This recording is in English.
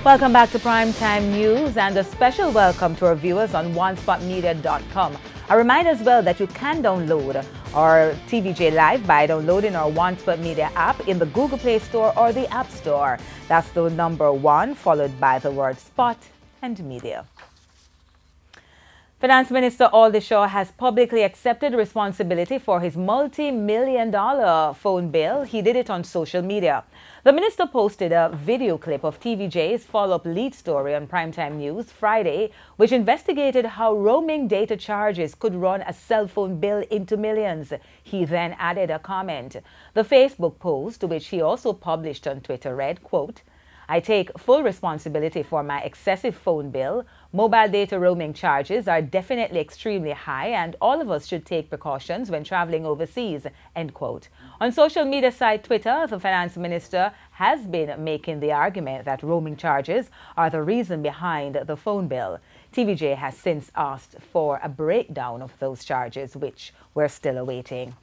Welcome back to Primetime News and a special welcome to our viewers on onespotmedia.com. A reminder as well that you can download our TVJ Live by downloading our One Spot Media app in the Google Play Store or the App Store. That's the number 1 followed by the word Spot and Media. Finance Minister Audley has publicly accepted responsibility for his multi-million-dollar phone bill. He did it on social media. The minister posted a video clip of TVJ's follow-up lead story on Primetime News Friday, which investigated how roaming data charges could run a cell phone bill into millions. He then added a comment. The Facebook post, which he also published on Twitter, read, quote, "I take full responsibility for my excessive phone bill. Mobile data roaming charges are definitely extremely high and all of us should take precautions when traveling overseas," end quote. On social media site Twitter, the finance minister has been making the argument that roaming charges are the reason behind the phone bill. TVJ has since asked for a breakdown of those charges, which we're still awaiting.